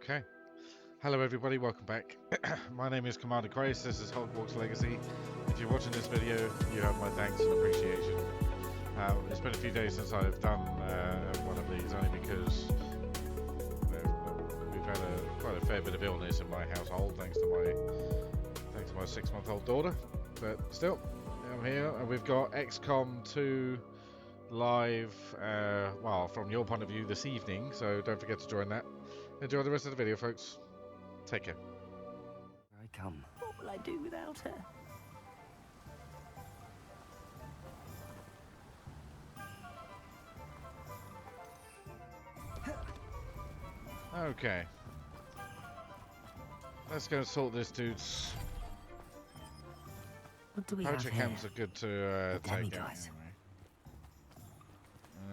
Okay. Hello everybody, welcome back. My name is Commander Kraise, this is Hogwarts Legacy. If you're watching this video, you have my thanks and appreciation. It's been a few days since I've done one of these, only because we've had quite a fair bit of illness in my household, thanks to my 6-month-old daughter. But still, I'm here, and we've got XCOM 2 live, well, from your point of view this evening, so don't forget to join that. Enjoy the rest of the video, folks. Take care. Here I come. What will I do without her? Okay. Let's go sort this dude's... What do we have Poacher here? cams are good to take out guys.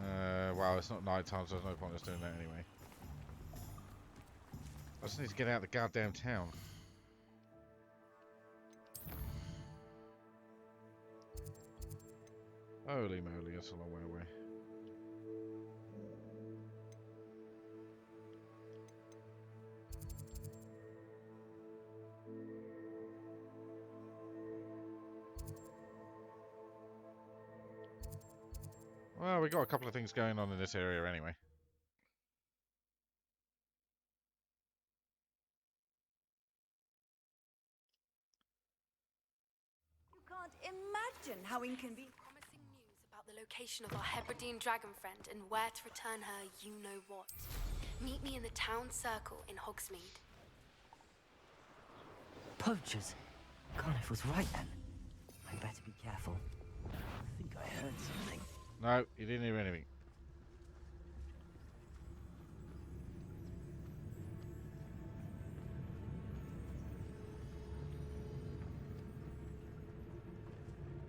anyway. Well, it's not night time, so there's no point in us doing that anyway. I just need to get out of the goddamn town. Holy moly, that's a long way away. Well, we got a couple of things going on in this area anyway. You can't imagine how inconvenient. Promising news about the location of our Hebridean dragon friend and where to return her you-know-what. Meet me in the town circle in Hogsmeade. Poachers. Carniff was right then. I better be careful. I think I heard something. No, you didn't hear anything.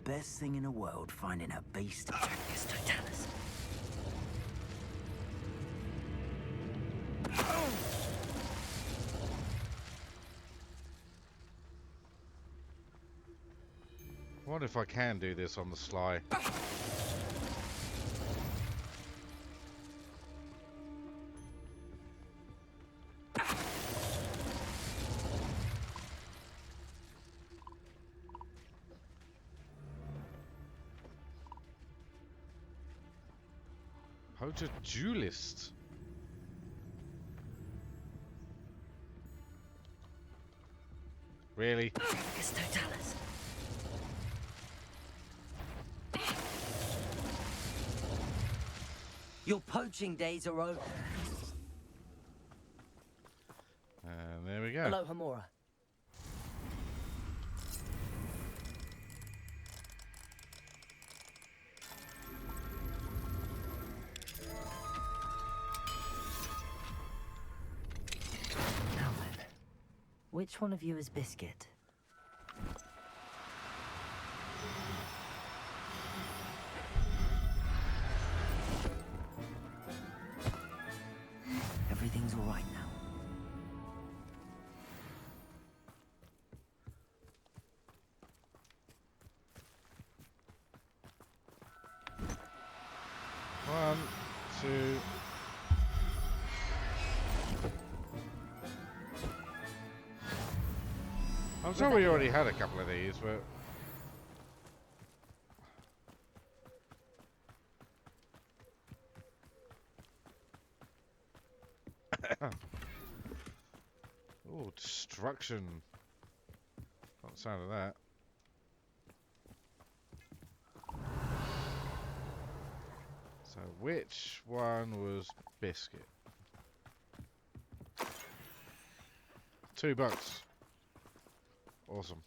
Best thing in the world, finding a beast of Dragus Totalis. I wonder if I can do this on the sly. Poacher duelist. Really? Dragus Totalis. Your poaching days are over. And there we go. Hello, Hamura. Now then, which one of you is Biscuit? Everything's all right now. One, two. I'm sure we already had a couple of these, but... Oh, destruction. Not the sound of that. So, which one was Biscuit? $2. Awesome.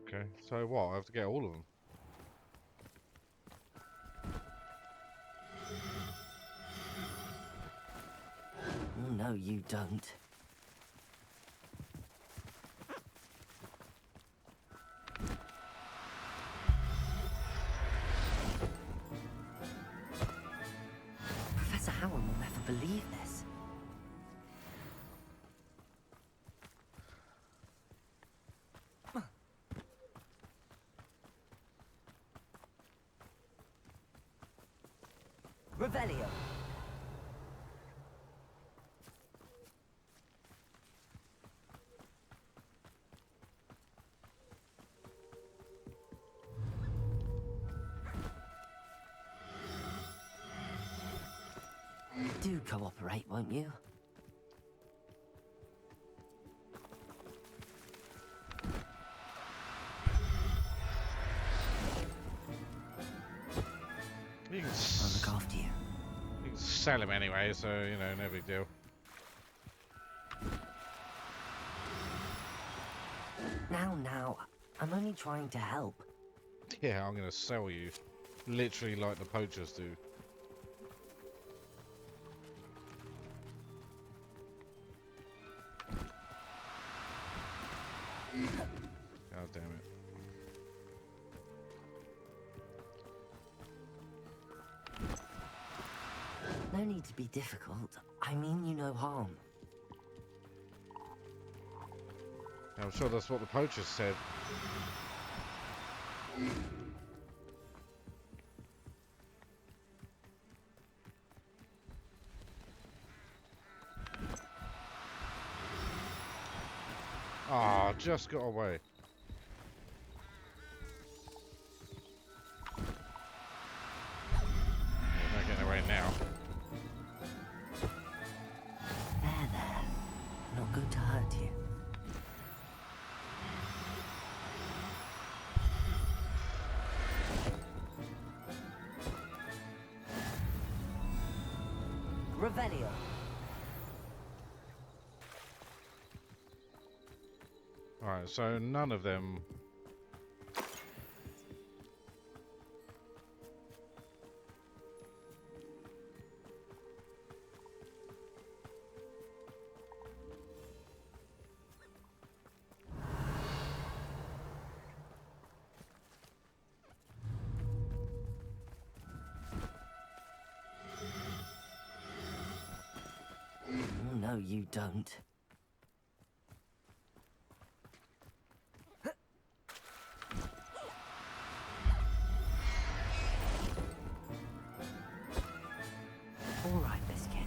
Okay, so what? I have to get all of them. Oh, no, you don't. Revelio. Do cooperate, won't you? You can, I'll look after you. you can sell him anyway, so, you know, no big deal. Now, I'm only trying to help. Yeah, I'm gonna sell you. Literally like the poachers do. God damn it. No need to be difficult. I mean you no harm. I'm sure that's what the poachers said. Ah, just got away. They're not getting away now. There. Not going to hurt you. Revelio. Alright, so none of them... No, you don't. All right, Biscuit.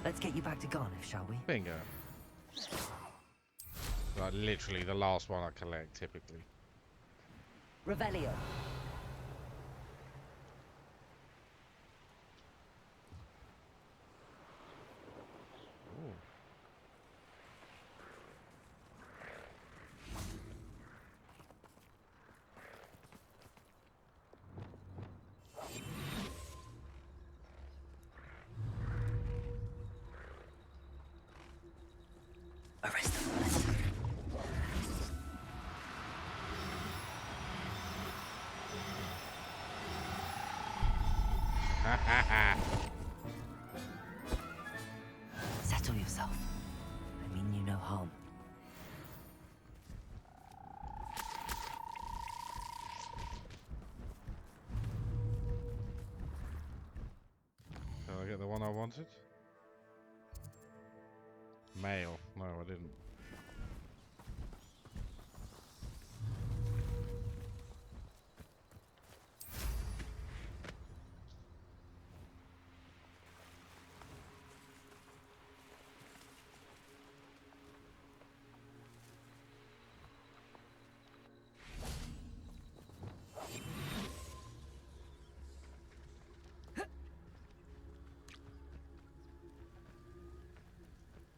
Let's get you back to Garniff, shall we? Bingo. Like, literally the last one I collect, typically. Revelio. Ooh. Arrest them. Ha ha ha. Settle yourself. I mean you no harm. Did I get the one I wanted? Mail. No, I didn't.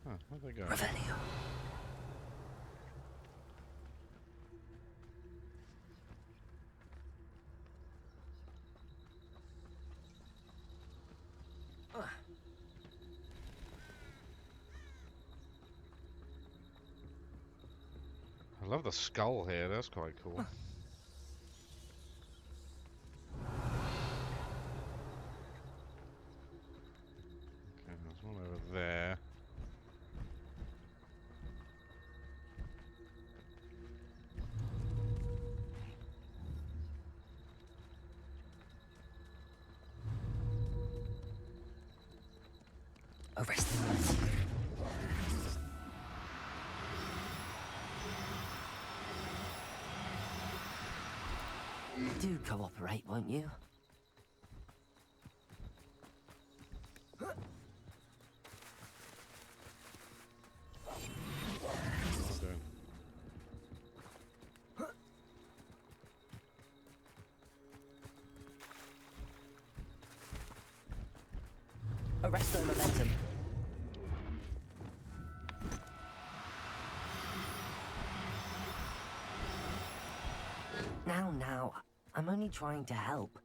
Huh, where'd they go? Revelio. I love the skull here, that's quite cool. Okay, there's one over there. Arrest them. Do cooperate, won't you? What am I doing? Arrest the momentum. Now, I'm only trying to help.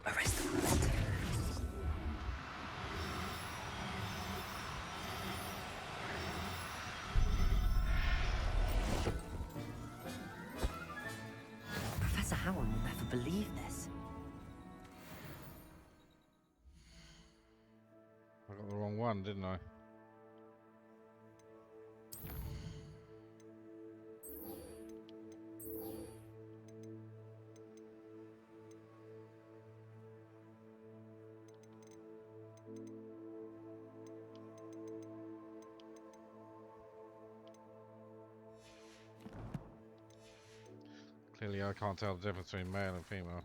Arrest the momentum. Professor Howard will never believe this. I got the wrong one, didn't I? Clearly I can't tell the difference between male and female.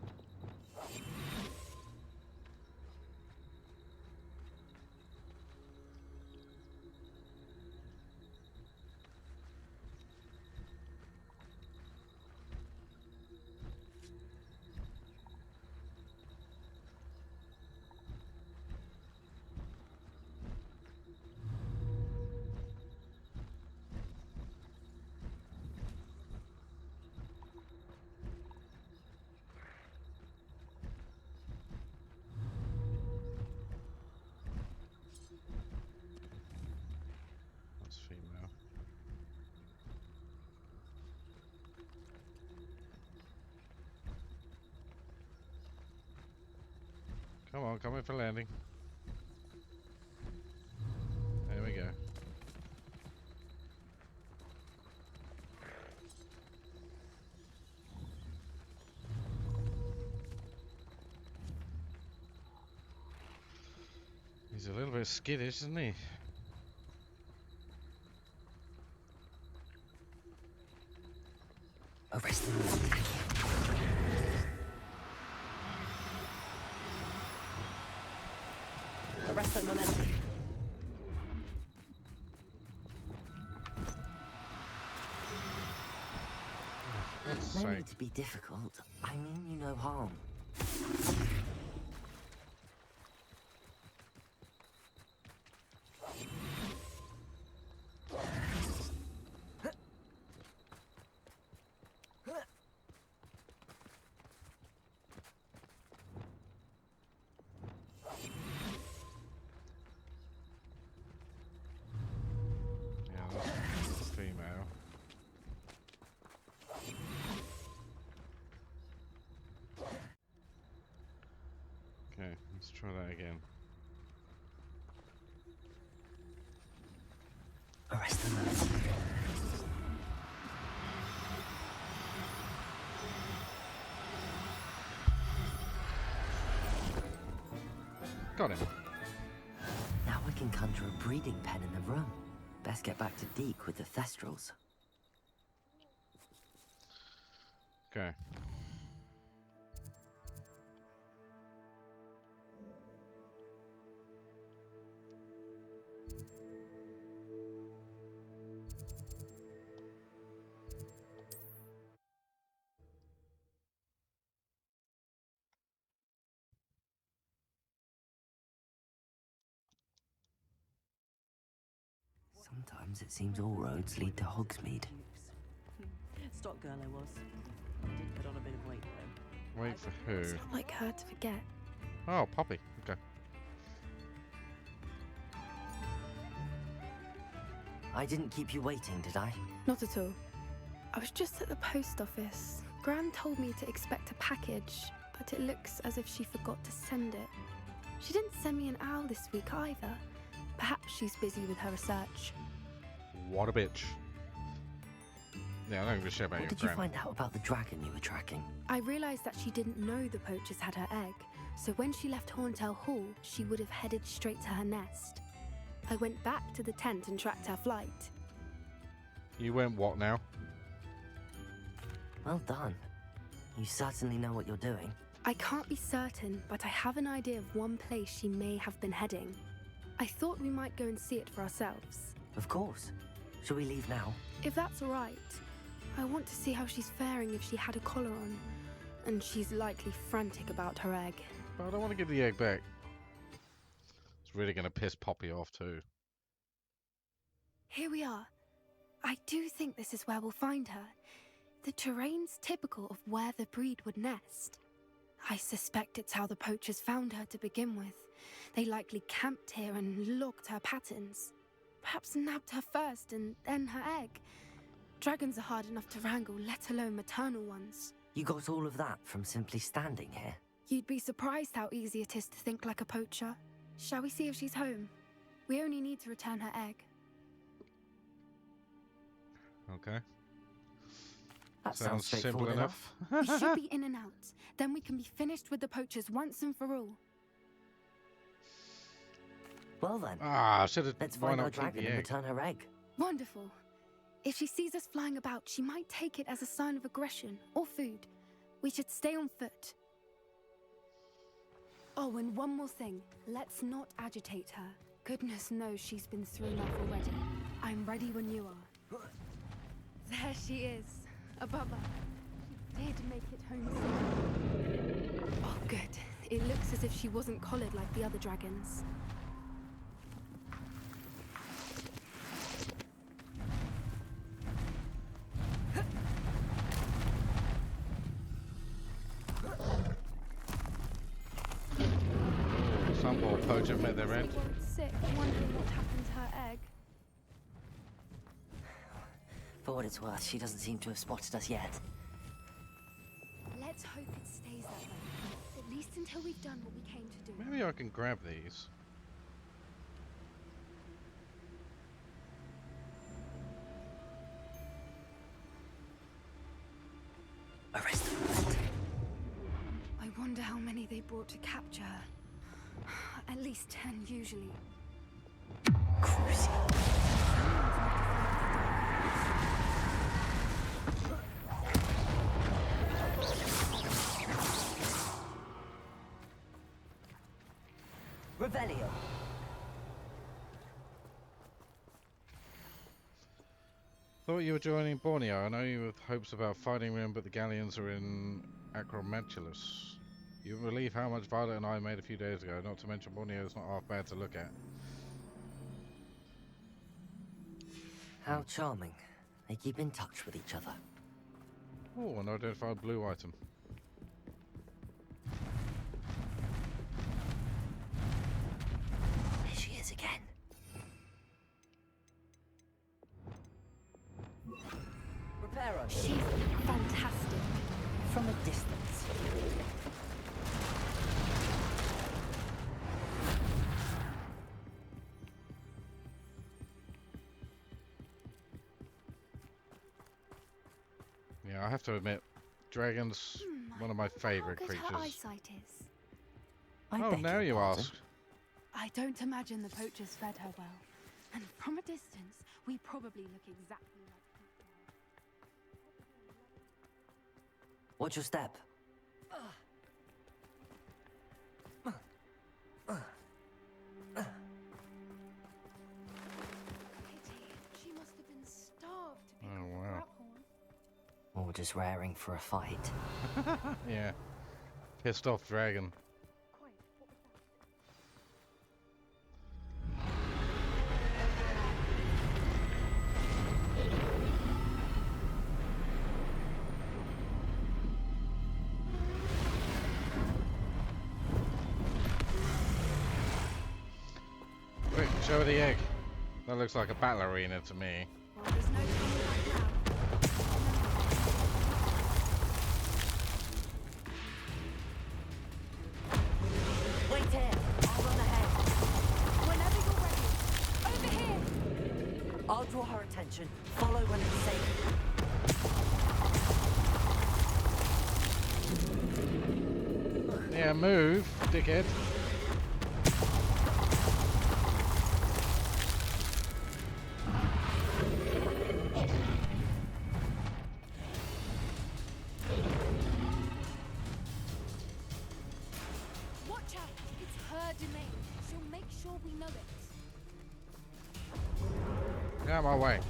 That's female. Come in for landing. There we go. He's a little bit skittish, isn't he? Arrest the momentum. Arrest the momentum. Let's No say. need to be difficult. I mean you no harm. Yeah, that's female. Okay, let's try that again. Arrest the momentum. Got him. Now I can conjure a breeding pen in the room. Best get back to Deke with the Thestrals. Okay. Sometimes it seems all roads lead to Hogsmeade. Stock girl I was. Did put on a bit of weight though. Wait for who? It's not like her to forget. Oh, Poppy. Okay. I didn't keep you waiting, did I? Not at all. I was just at the post office. Gran told me to expect a package, but it looks as if she forgot to send it. She didn't send me an owl this week either. Perhaps she's busy with her research. What a bitch. Yeah, I don't give a shit about What your did you gram. find out about the dragon you were tracking? I realized that she didn't know the poachers had her egg, so when she left Horntail Hall, she would have headed straight to her nest. I went back to the tent and tracked her flight. You went what now? Well done. You certainly know what you're doing. I can't be certain, but I have an idea of one place she may have been heading. I thought we might go and see it for ourselves. Of course. Shall we leave now? If that's all right. I want to see how she's faring if she had a collar on. And she's likely frantic about her egg. But I don't want to give the egg back. It's really going to piss Poppy off too. Here we are. I do think this is where we'll find her. The terrain's typical of where the breed would nest. I suspect it's how the poachers found her to begin with. They likely camped here and logged her patterns. Perhaps nabbed her first and then her egg. Dragons are hard enough to wrangle, let alone maternal ones. You got all of that from simply standing here? You'd be surprised how easy it is to think like a poacher. Shall we see if she's home? We only need to return her egg. Okay. That Sounds simple straightforward enough. We should be in and out. Then we can be finished with the poachers once and for all. Well then, Ah, I should have. let's Why find our not keep dragon the and egg? return her egg. Wonderful. If she sees us flying about, she might take it as a sign of aggression or food. We should stay on foot. Oh, and one more thing. Let's not agitate her. Goodness knows she's been through enough already. I'm ready when you are. There she is, above us. She did make it home safe. Oh, good. It looks as if she wasn't collared like the other dragons. Some poor poacher met their end. Sick, wondering what happened to her egg. For what it's worth, she doesn't seem to have spotted us yet. Let's hope it stays that way. At least until we've done what we came to do. Maybe I can grab these. Arrest them. I wonder how many they brought to capture her. At least 10 usually. Cruisy. Revelio. Thought you were joining Borneo. I know you with hopes about fighting them, but the galleons are in Acromantulus. You won't believe how much Violet and I made a few days ago. Not to mention Borneo is not half bad to look at. How charming. They keep in touch with each other. Oh, an identified blue item. There she is again. Reparo. She's fantastic. From a distance. Yeah, I have to admit, dragons, one of my favourite How good her creatures. eyesight is. I Oh, beg now your you pardon. ask. I don't imagine the poachers fed her well. And from a distance, we probably look exactly like Watch your step. Pity. She must have been starved to pick Oh, up wow. that horn. Or just raring for a fight. Yeah. Pissed off dragon. Quite. What was that? Quick, show her the egg. That looks like a battle arena to me. Well, there's no coming back now. Wait here. I'll run ahead. Whenever you're ready. Over here! I'll draw her attention. Follow when it's safe. Yeah, move, dickhead. Watch out! It's her domain. She'll make sure we know it. Get out of my way.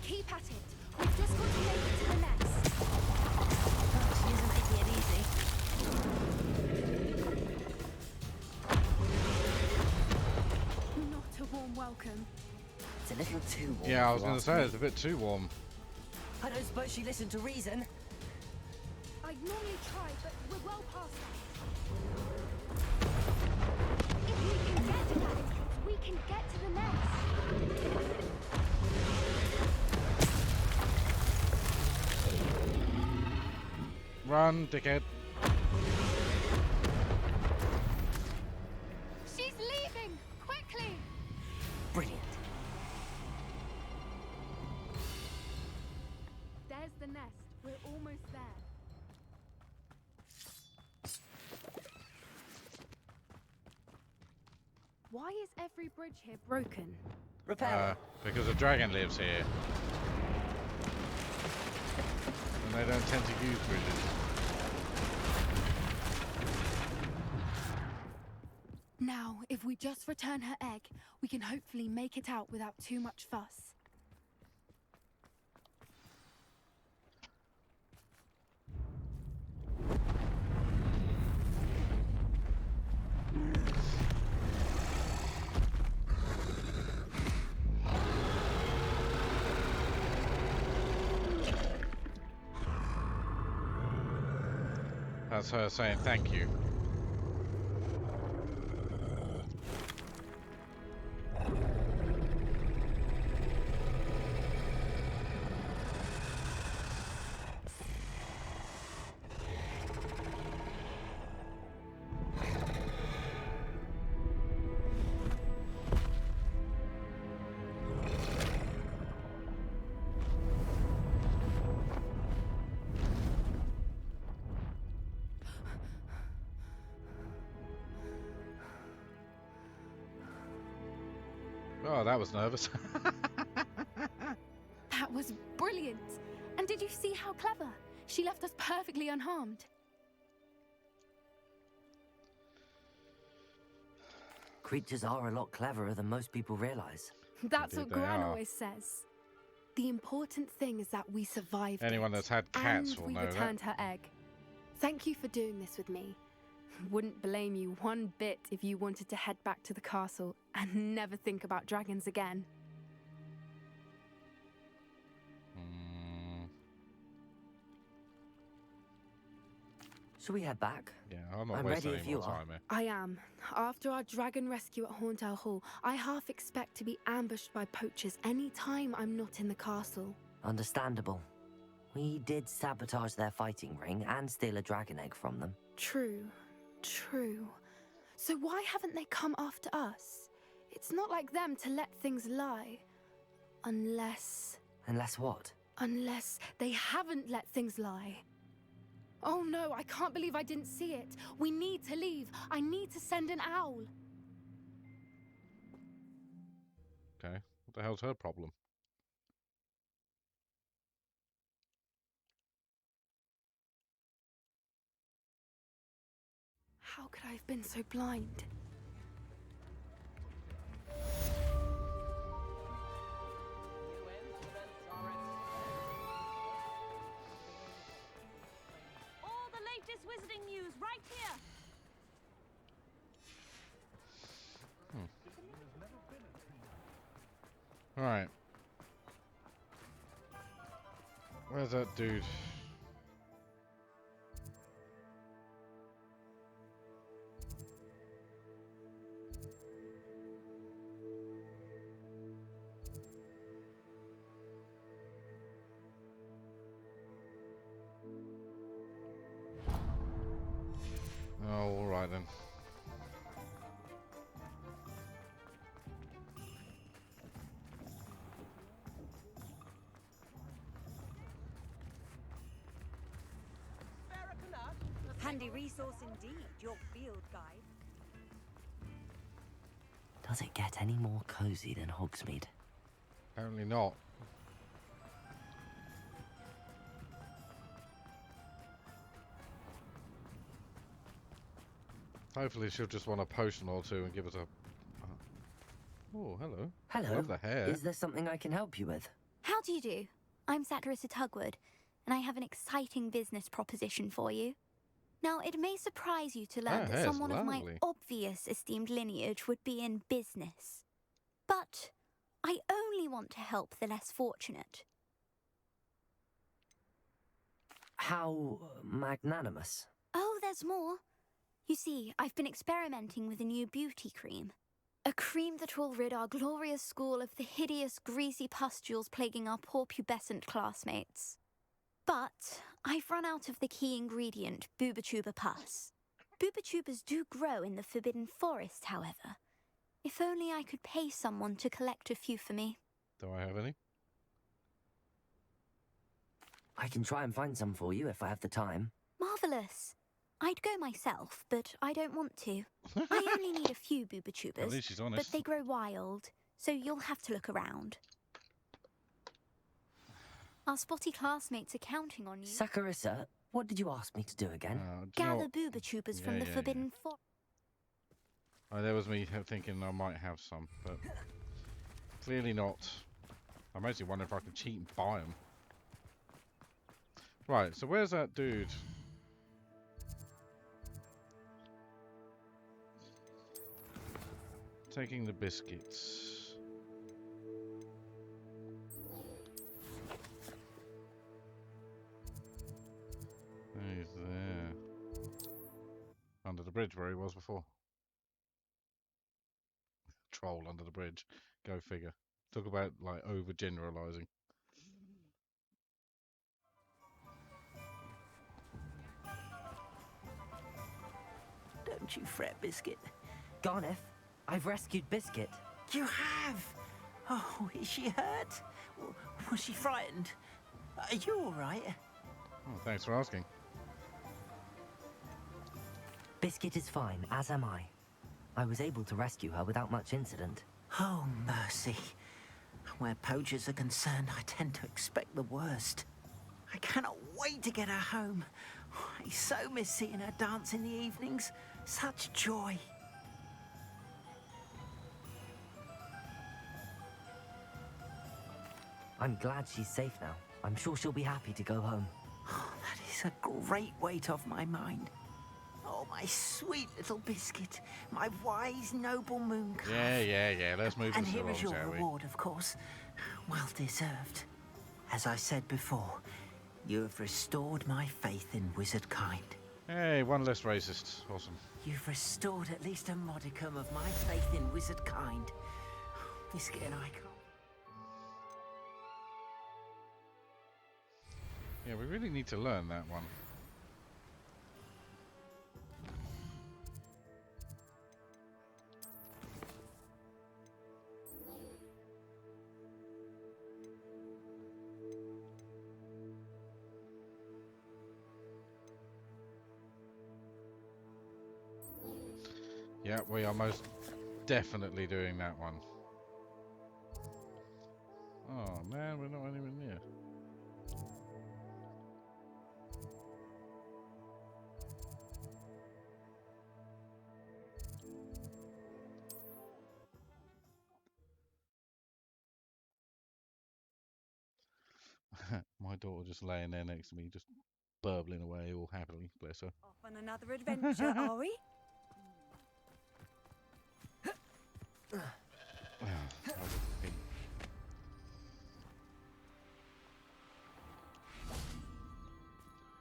Keep at it. We've just got to make it to the nest. She isn't making it easy. Not a warm welcome. It's a little too warm. Yeah, I if was you going to ask say, me. it's a bit too warm. I don't suppose she listened to reason. I'd normally try, but we're well past that. If we can get to that, we can get to the nest. Run, dickhead. She's leaving! Quickly! Brilliant. There's the nest. We're almost there. Why is every bridge here broken? Repair. Because a dragon lives here. And they don't tend to use bridges. Now, if we just return her egg, we can hopefully make it out without too much fuss. That's her saying thank you. Oh, that was nervous. That was brilliant! And did you see how clever? She left us perfectly unharmed. Creatures are a lot cleverer than most people realize. That's Indeed what they Gran are. always says. The important thing is that we survived Anyone it, that's had cats and will we know that. returned her egg. Thank you for doing this with me. Wouldn't blame you one bit if you wanted to head back to the castle and never think about dragons again. Mm, Shall we head back? yeah, I'm not I'm wasting ready any if you more are. time here. I am. After our dragon rescue at Hauntow Hall, I half expect to be ambushed by poachers any time I'm not in the castle. Understandable. We did sabotage their fighting ring and steal a dragon egg from them. True. True. So why haven't they come after us? It's not like them to let things lie. Unless Unless what? they haven't let things lie. Oh no, I can't believe I didn't see it. We need to leave. I need to send an owl. Okay, what the hell's her problem? How could I have been so blind? All the latest wizarding news right here. Alright. Where's that dude? Oh, alright then. handy resource indeed, your field guide. Does it get any more cozy than Hogsmeade? Apparently not. Hopefully she'll just want a potion or two and give us a... Oh, hello. Hello. Love the hair. Is there something I can help you with? How do you do? I'm Satirissa Tugwood, and I have an exciting business proposition for you. Now, it may surprise you to learn Her that hair's someone of my lovely. obvious esteemed lineage would be in business. But I only want to help the less fortunate. How magnanimous. Oh, there's more. You see, I've been experimenting with a new beauty cream. A cream that will rid our glorious school of the hideous, greasy pustules plaguing our poor pubescent classmates. But I've run out of the key ingredient, Booba-Tuber pus. Booba-Tubers do grow in the Forbidden Forest, however. If only I could pay someone to collect a few for me. Do I have any? I can try and find some for you if I have the time. Marvellous. I'd go myself, but I don't want to. I only need a few At Booba-Tubers, least she's but honest. they grow wild, so you'll have to look around. Our spotty classmates are counting on you. Saccharissa, what did you ask me to do again? Do you know Gather what? Booba-Tubers from the Yeah. Forbidden Forest. There was me thinking I might have some, but clearly not. I'm actually wondering if I can cheat and buy them. Right, so where's that dude? Taking the biscuits. He's there. Under the bridge where he was before. Troll under the bridge. Go figure. Talk about like overgeneralizing. Don't you fret, Biscuit. Garneth, I've rescued Biscuit. You have? Oh, is she hurt? Was she frightened? Are you all right? Oh, thanks for asking. Biscuit is fine, as am I. I was able to rescue her without much incident. Oh, mercy. Where poachers are concerned, I tend to expect the worst. I cannot wait to get her home. I so miss seeing her dance in the evenings. Such joy. I'm glad she's safe now. I'm sure she'll be happy to go home. Oh, that is a great weight off my mind. Oh, my sweet little Biscuit. My wise, noble moon calf. Yeah. Let's move And this here along, is your shall we? reward, of course. Well deserved. As I said before, you have restored my faith in wizard kind. Hey, one less racist. Awesome. You've restored at least a modicum of my faith in wizard kind. Biscuit and I can't. Yeah, we really need to learn that one. Yeah, we are most definitely doing that one. Oh man, we're not anywhere near. My daughter just laying there next to me, just burbling away all happily, bless her. Off on another adventure, are we?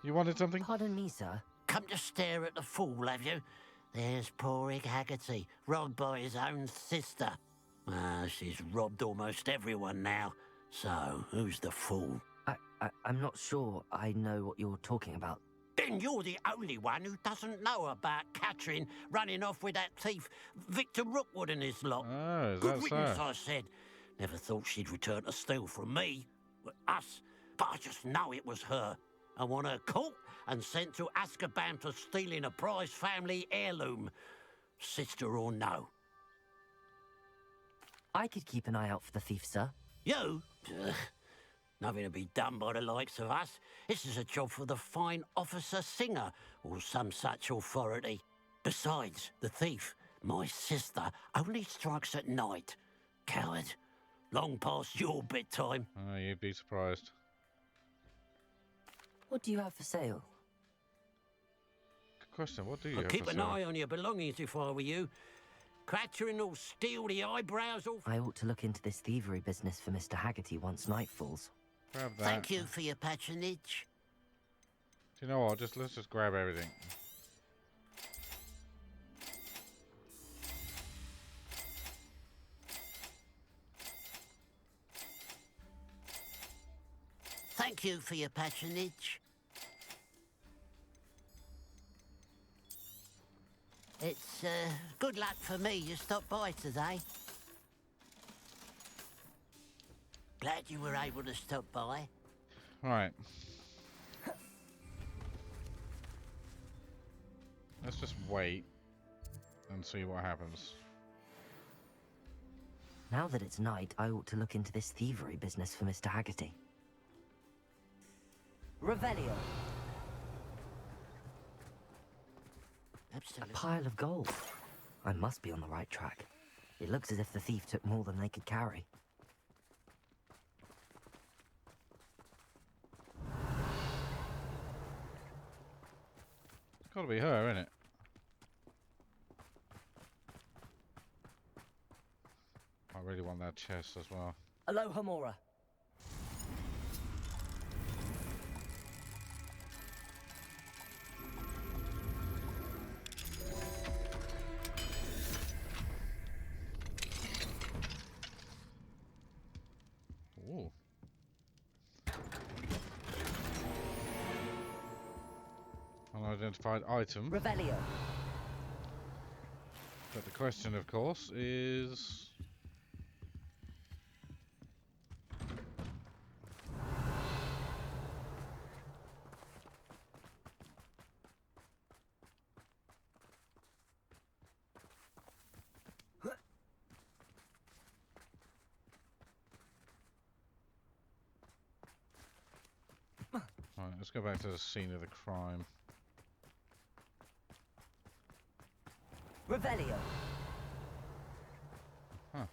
You wanted something? Pardon me, sir. Come to stare at the fool, have you? There's poor Ig Haggerty, robbed by his own sister. She's robbed almost everyone now. So, who's the fool? I'm not sure I know what you're talking about. Then you're the only one who doesn't know about Catherine running off with that thief, Victor Rookwood and his lot. Oh, is Good that riddance, so? I said. Never thought she'd return to steal from me. Us. But I just know it was her. I want her caught and sent to Azkaban for stealing a prized family heirloom. Sister or no? I could keep an eye out for the thief, sir. You? Ugh. Nothing to be done by the likes of us. This is a job for the fine officer Singer, or some such authority. Besides, the thief, my sister, only strikes at night. Coward. Long past your bedtime. Oh, you'd be surprised. What do you have for sale? Good question. What do you I'd have keep for an sale? eye on your belongings if I were you. Crattering all steel, the eyebrows all... I ought to look into this thievery business for Mr. Haggerty once night falls. Grab that. Thank you for your patronage. Do you know what? Let's just grab everything. Thank you for your patronage. It's good luck for me you stopped by today. Glad you were able to stop by. Right. Let's just wait and see what happens. Now that it's night, I ought to look into this thievery business for Mr. Haggerty. Revelio. A Absolutely. pile of gold. I must be on the right track. It looks as if the thief took more than they could carry. It's gotta be her, isn't it? I really want that chest as well. Aloha Mora. Ooh. Unidentified item. Revelio. But the question, of course, is... Right, let's go back to the scene of the crime. Revelio. Huh.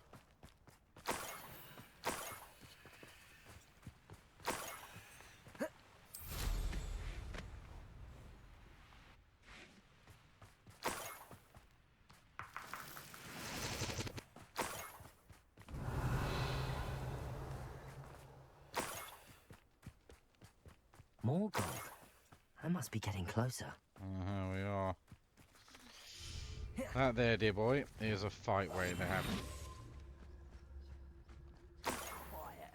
More gold. I must be getting closer. We are. That there, dear boy, is a fight waiting to happen. Quiet.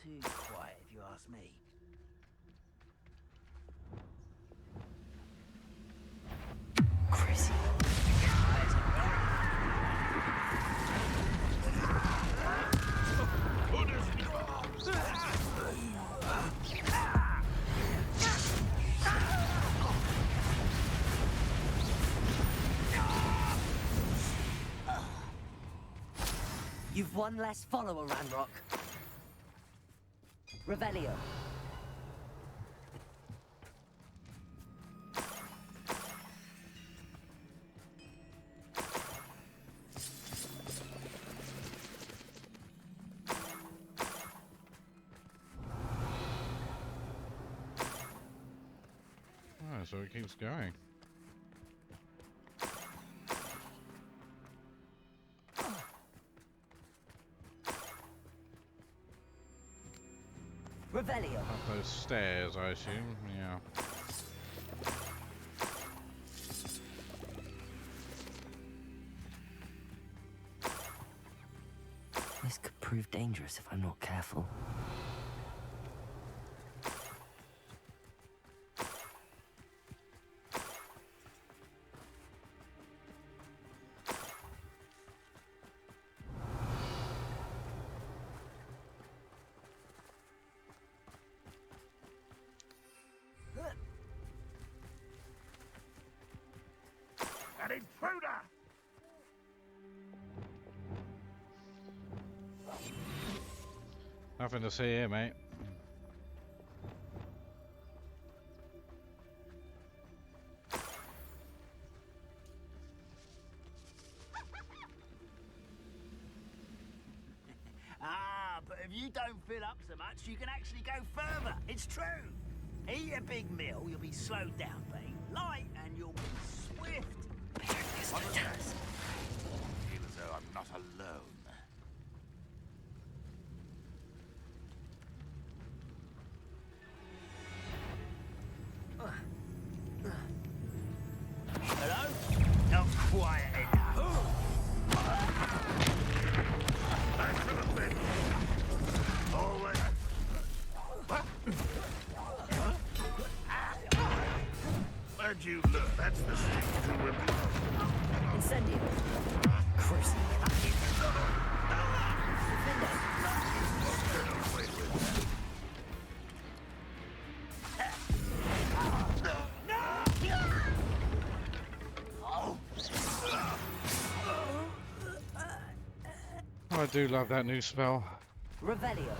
Too quiet, if you ask me. Kraise. You've one less follower, Ranrock. Revelio. Oh, so it keeps going. Revelio. Up those stairs, I assume. Yeah. This could prove dangerous if I'm not careful. An intruder! Nothing to see here, mate. But if you don't fill up so much, you can actually go further. It's true. Eat a big meal, you'll be slowed down, being light, and you'll be swift. What was that? I feel as though I'm not alone. Hello? Not quiet enough. Back to the bed. Always. What? Where'd you look? That's the stick to remove. Incendio. Kraise. I do love that new spell. Revelio.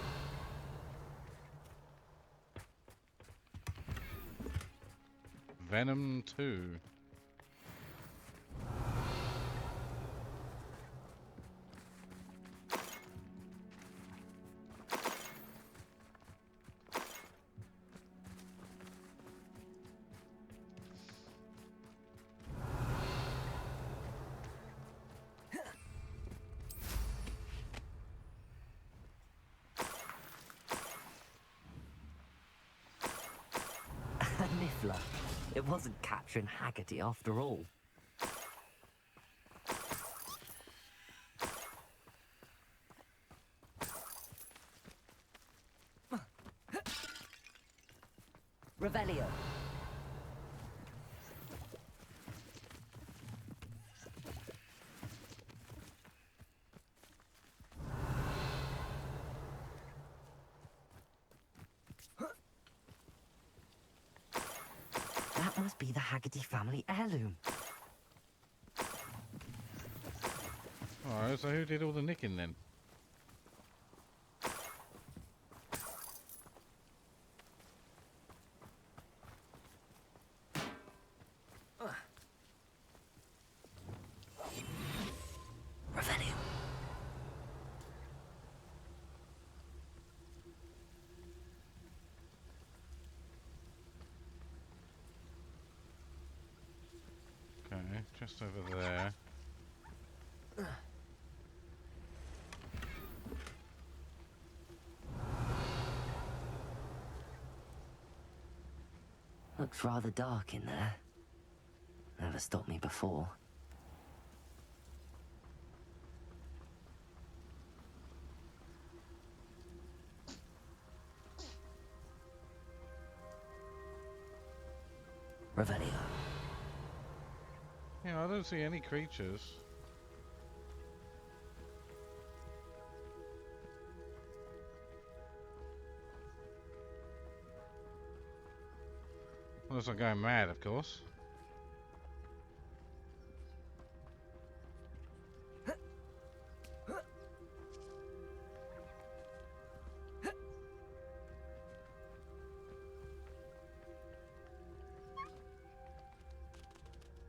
Venom 2. Niffler. It wasn't capturing Haggerty after all. Revelio. That must be the Haggerty family heirloom. Alright, so who did all the nicking then? Revelio. Okay, just over there. Looks rather dark in there. Never stopped me before. Revelio. Yeah, I don't see any creatures. Unless I'm going mad, of course.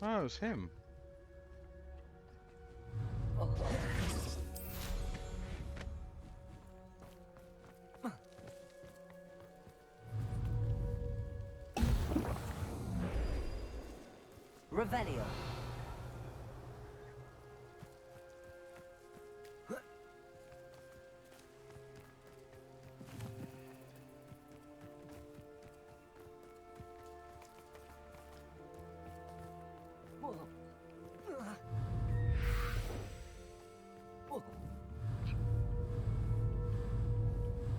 Oh, it's him. Revelio.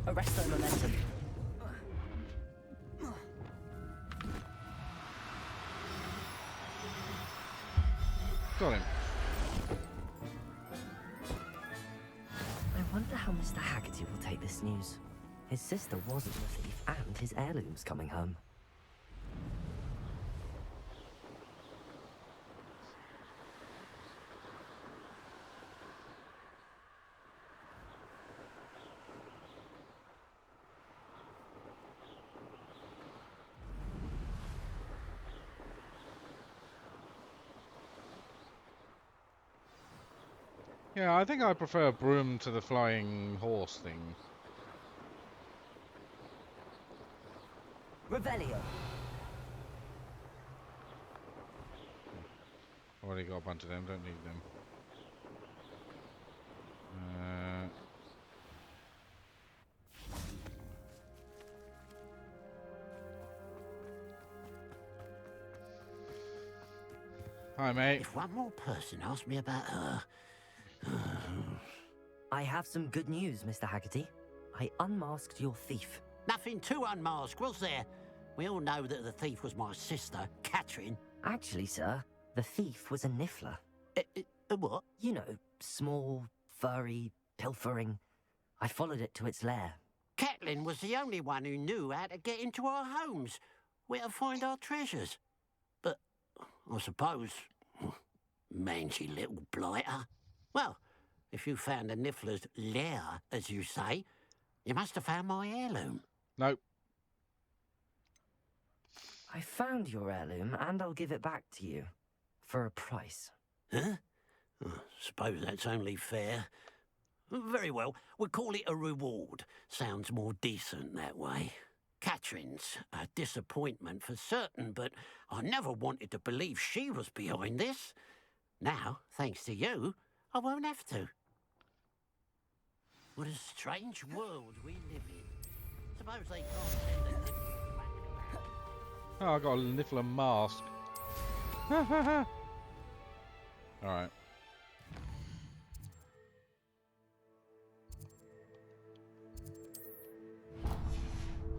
Arresto momentum. Got him. I wonder how Mr. Haggerty will take this news. His sister wasn't the thief, and his heirloom's coming home. Yeah, I think I prefer broom to the flying horse thing. Revelio. Already got a bunch of them, don't need them. Hi, mate. If one more person asked me about her... I have some good news, Mr. Haggerty. I unmasked your thief. Nothing to unmask, was there? We all know that the thief was my sister, Catherine. Actually, sir, the thief was a niffler. What? You know, small, furry, pilfering. I followed it to its lair. Catelyn was the only one who knew how to get into our homes, where to find our treasures. But I suppose, mangy little blighter. Well, if you found the niffler's lair, as you say, you must have found my heirloom. Nope. I found your heirloom, and I'll give it back to you. For a price. Huh? Suppose that's only fair. Very well, we'll call it a reward. Sounds more decent that way. Catherine's a disappointment for certain, but I never wanted to believe she was behind this. Now, thanks to you, I won't have to. What a strange world we live in. Suppose they can't send a niffler back. Oh, I got a niffler mask. Alright.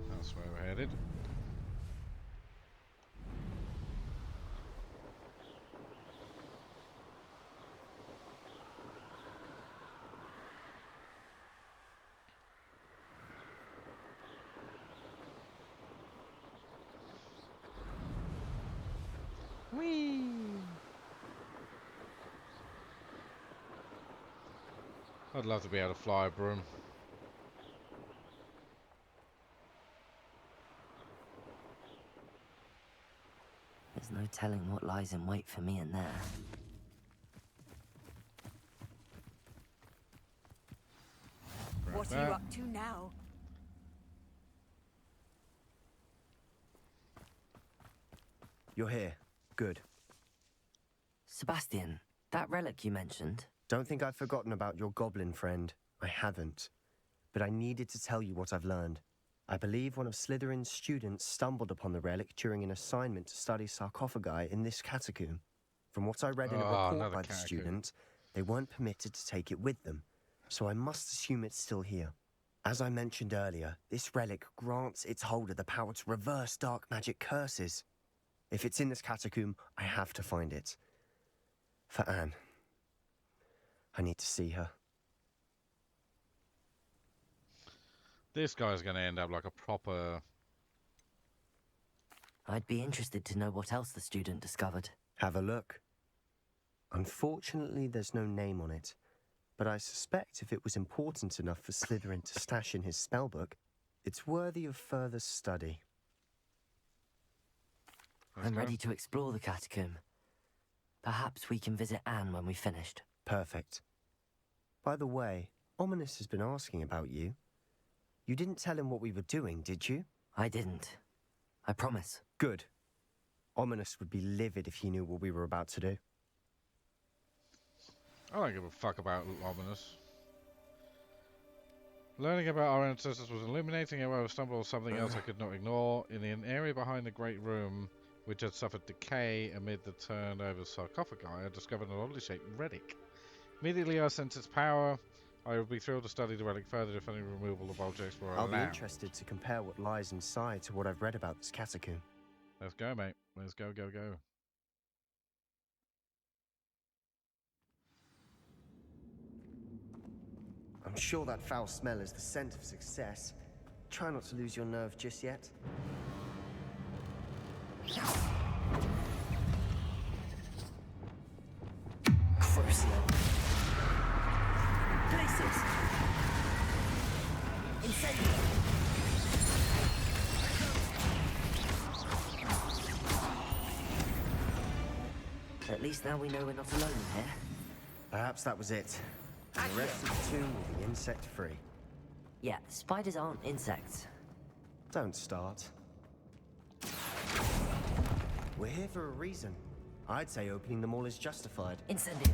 That's where we're headed. Whee! I'd love to be able to fly a broom. There's no telling what lies in wait for me in there. What are you up to now? You're here. Good. Sebastian, that relic you mentioned. Don't think I've forgotten about your goblin friend. I haven't. But I needed to tell you what I've learned. I believe one of Slytherin's students stumbled upon the relic during an assignment to study sarcophagi in this catacomb. From what I read in a report by the student, they weren't permitted to take it with them, so I must assume it's still here. As I mentioned earlier, this relic grants its holder the power to reverse dark magic curses. If it's in this catacomb, I have to find it. For Anne. I need to see her. This guy's going to end up like a proper... I'd be interested to know what else the student discovered. Have a look. Unfortunately, there's no name on it, but I suspect if it was important enough for Slytherin to stash in his spellbook, it's worthy of further study. I'm ready to explore the catacomb. Perhaps we can visit Anne when we've finished. Perfect. By the way, Ominous has been asking about you. You didn't tell him what we were doing, did you? I didn't. I promise. Good. Ominous would be livid if he knew what we were about to do. I don't give a fuck about Ominous. Learning about our ancestors was illuminating, and I stumbled on something else I could not ignore. In an area behind the great room, which had suffered decay amid the turned over sarcophagi, I discovered an oddly shaped relic. Immediately I sensed its power. I would be thrilled to study the relic further if any removal of objects were allowed. I'll be interested to compare what lies inside to what I've read about this catacomb. Let's go, mate. Let's go, go, go. I'm sure that foul smell is the scent of success. Try not to lose your nerve just yet. Crucial. Places. Incendio. At least now we know we're not alone here. Perhaps that was it. And the rest of the tomb will be insect-free. Yeah, spiders aren't insects. Don't start. We're here for a reason. I'd say opening them all is justified. Incendio.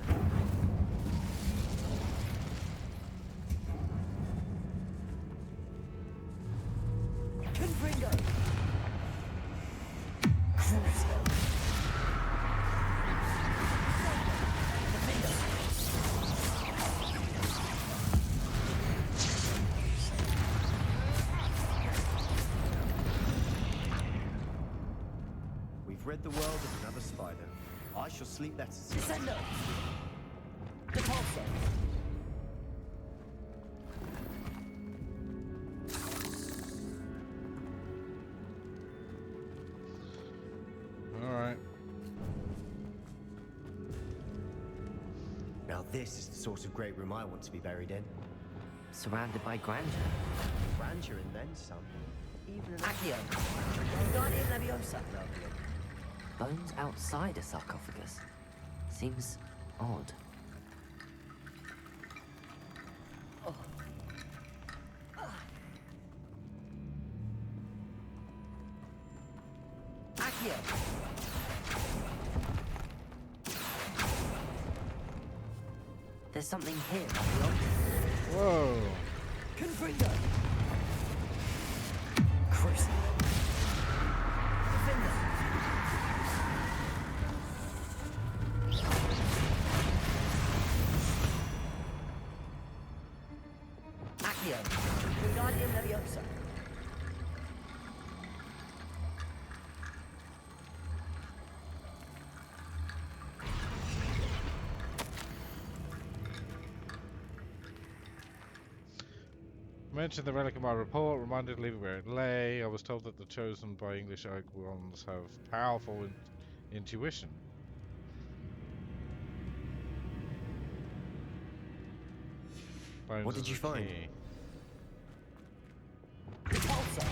Confringo. We've rid the world of another spider. I shall sleep better. Descendo. Depulso. Alright. Now this is the sort of great room I want to be buried in. Surrounded by grandeur. Grandeur and then some. Even an Accio. Guardian Leviosa. Bones outside a sarcophagus. Seems odd. Accio. There's something here. Whoa. Confringo. Kraise. Defender. Accio. Guardian Leviosa. Mentioned the relic in my report, reminded to leave it where it lay. I was told that the chosen by English oak ones have powerful intuition. Bones What did is you the find? key. Repulsor.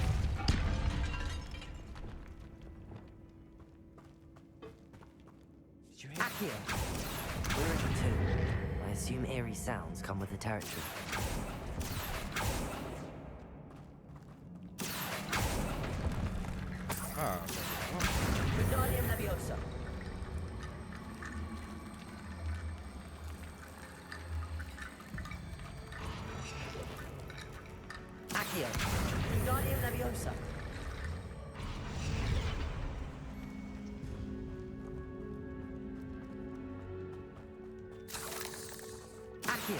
Did you hear? Accio. We're in the tomb. I assume eerie sounds come with the territory. Ah, Guardian Leviosa. Accio. Guardian Leviosa. Accio.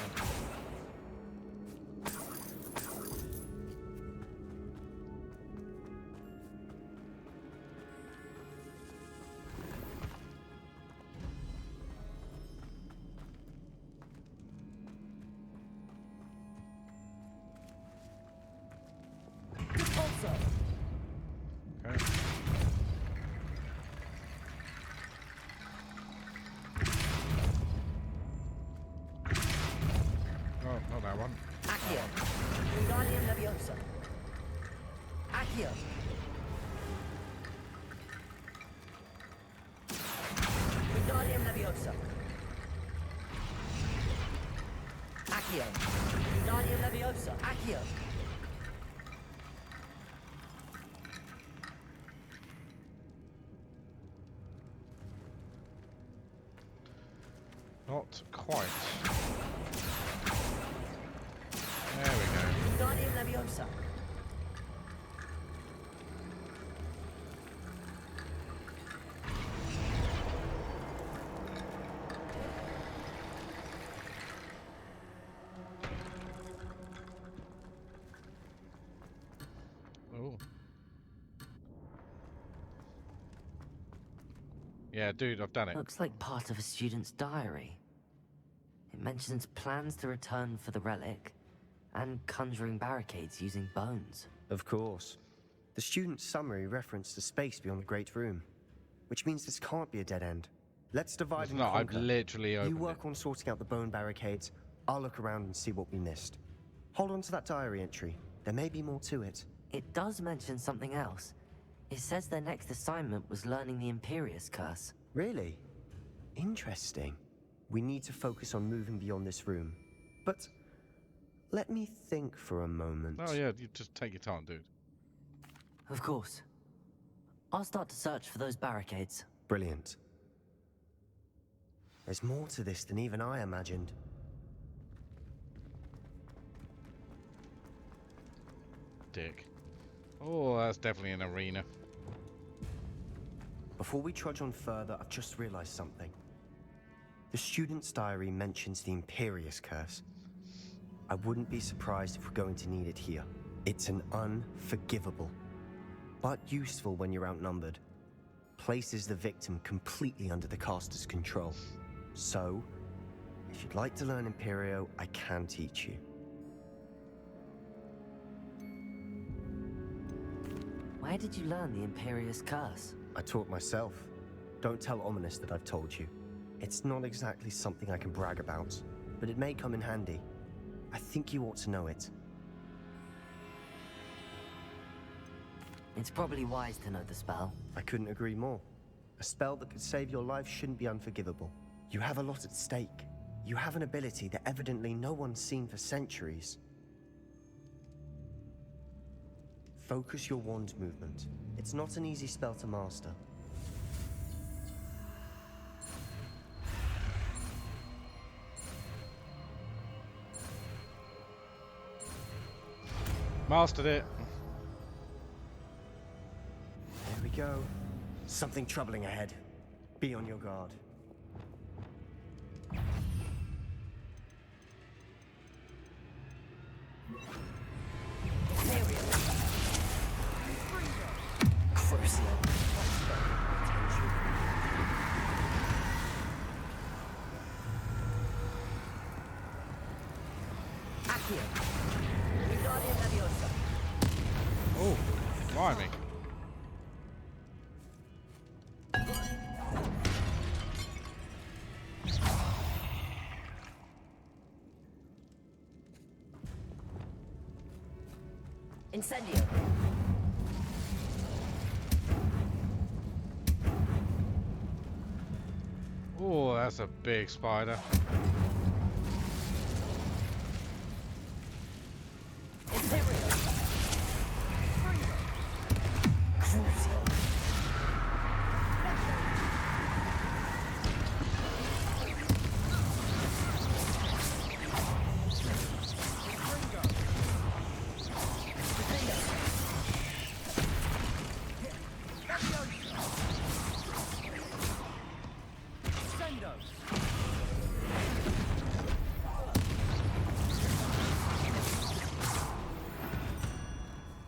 Repulsor. okay. Oh, not that one. Accio. Guardian Leviosa. Accio. Guardian Leviosa. Accio. Guardian Leviosa. Accio. Not quite. There we go. Guardian Leviosa. Oh. Yeah, dude, I've done it. Looks like part of a student's diary. It mentions plans to return for the relic and conjuring barricades using bones. Of course. The student's summary referenced a space beyond the Great Room, which means this can't be a dead end. Let's divide It's and not, I've conquer. literally You opened work it. on sorting out the bone barricades. I'll look around and see what we missed. Hold on to that diary entry. There may be more to it. It does mention something else. It says their next assignment was learning the Imperius Curse. Really? Interesting. We need to focus on moving beyond this room. But let me think for a moment. Oh yeah, you just take your time, dude. Of course. I'll start to search for those barricades. Brilliant. There's more to this than even I imagined. Dick. Oh, that's definitely an arena. Before we trudge on further, I've just realized something. The student's diary mentions the Imperious Curse. I wouldn't be surprised if we're going to need it here. It's an unforgivable, but useful when you're outnumbered. Places the victim completely under the caster's control. So, if you'd like to learn Imperio, I can teach you. Where did you learn the Imperious Curse? I taught myself. Don't tell Ominous that I've told you. It's not exactly something I can brag about, but it may come in handy. I think you ought to know it. It's probably wise to know the spell. I couldn't agree more. A spell that could save your life shouldn't be unforgivable. You have a lot at stake. You have an ability that evidently no one's seen for centuries. Focus your wand movement. It's not an easy spell to master. Mastered it. There we go. Something troubling ahead. Be on your guard. Oh, blimey. Incendio. Oh, that's a big spider.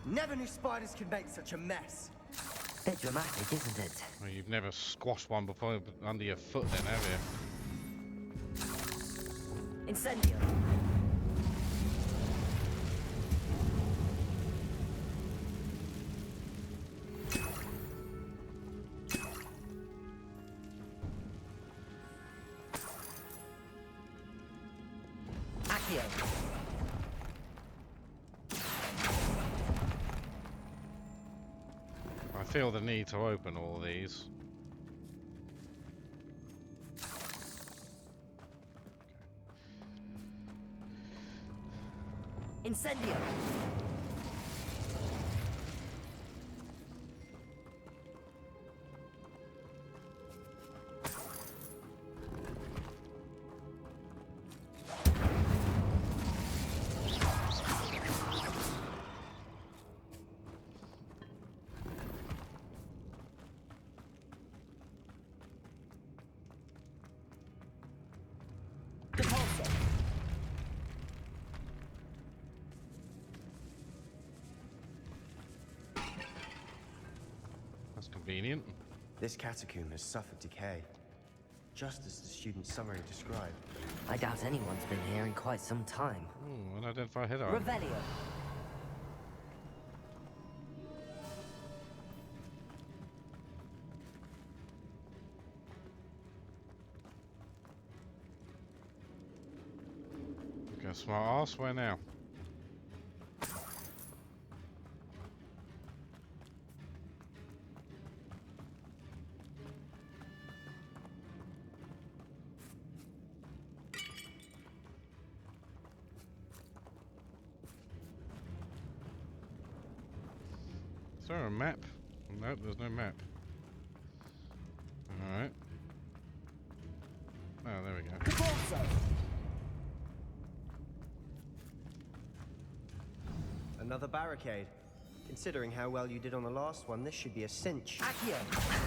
Never knew spiders could make such a mess. Bit dramatic, isn't it? Well, you've never squashed one before under your foot then, have you? Incendio. Accio. I feel the need to open all these. Incendio. That's convenient. This catacomb has suffered decay, just as the student's summary described. I doubt anyone's been here in quite some time. Ooh, unidentified head on. Revelio. Okay, smart ass, where now? Is there a map? Nope, there's no map. Alright. Oh, there we go. Another barricade. Considering how well you did on the last one, this should be a cinch. Accio!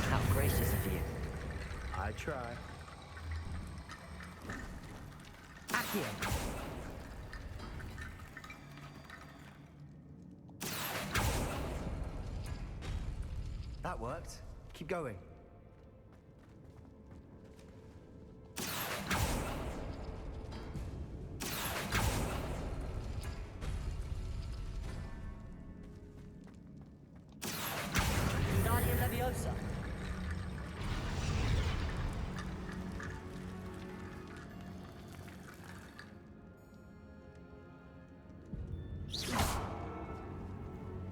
How gracious of you. I try. Accio! That worked. Keep going. Wingardium Leviosa.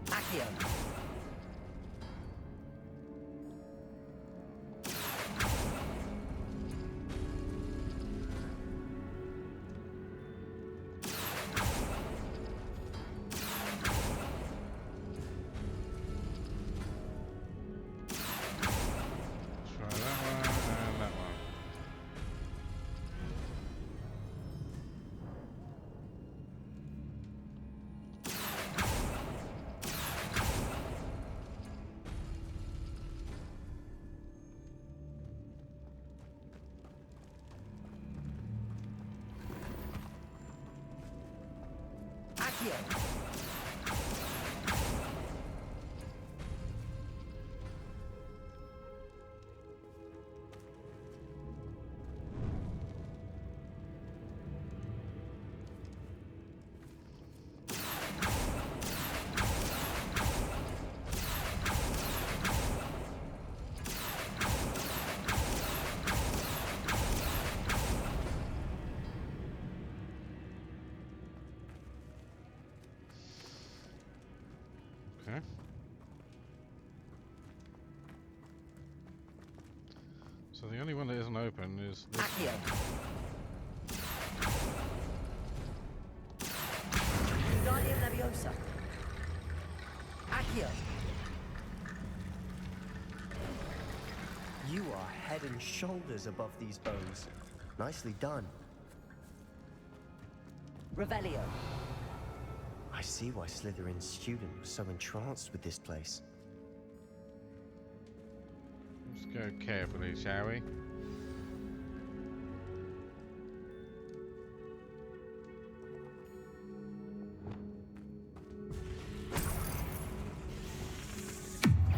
Accio. Try that one and that one. Accio. Okay. So the only one that isn't open is this. Accio. Wingardium Leviosa. Accio. You are head and shoulders above these bones. Nicely done. Revelio. I see why Slytherin's student was so entranced with this place. Let's go carefully, shall we?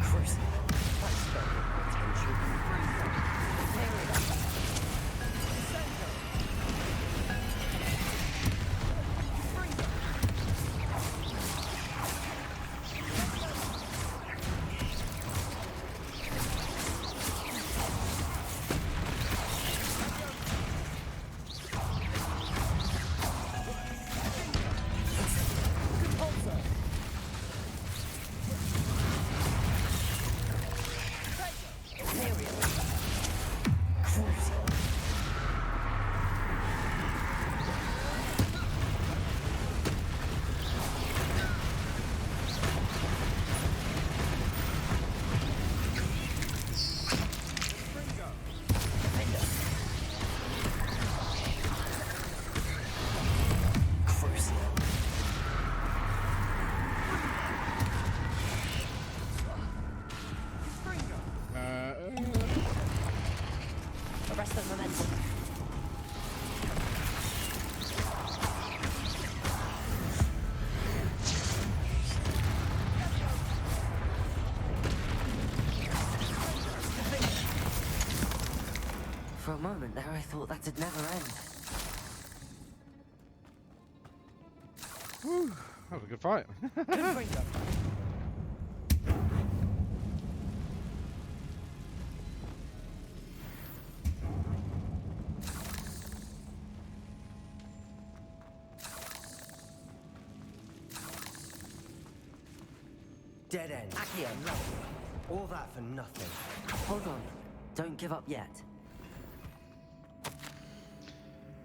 Crucial. That's spelled with potential. Arrest the momentum. For a moment there, I thought that'd never end. Whew, that was a good fight. Dead end. Accio. All that for nothing. Hold on. Don't give up yet.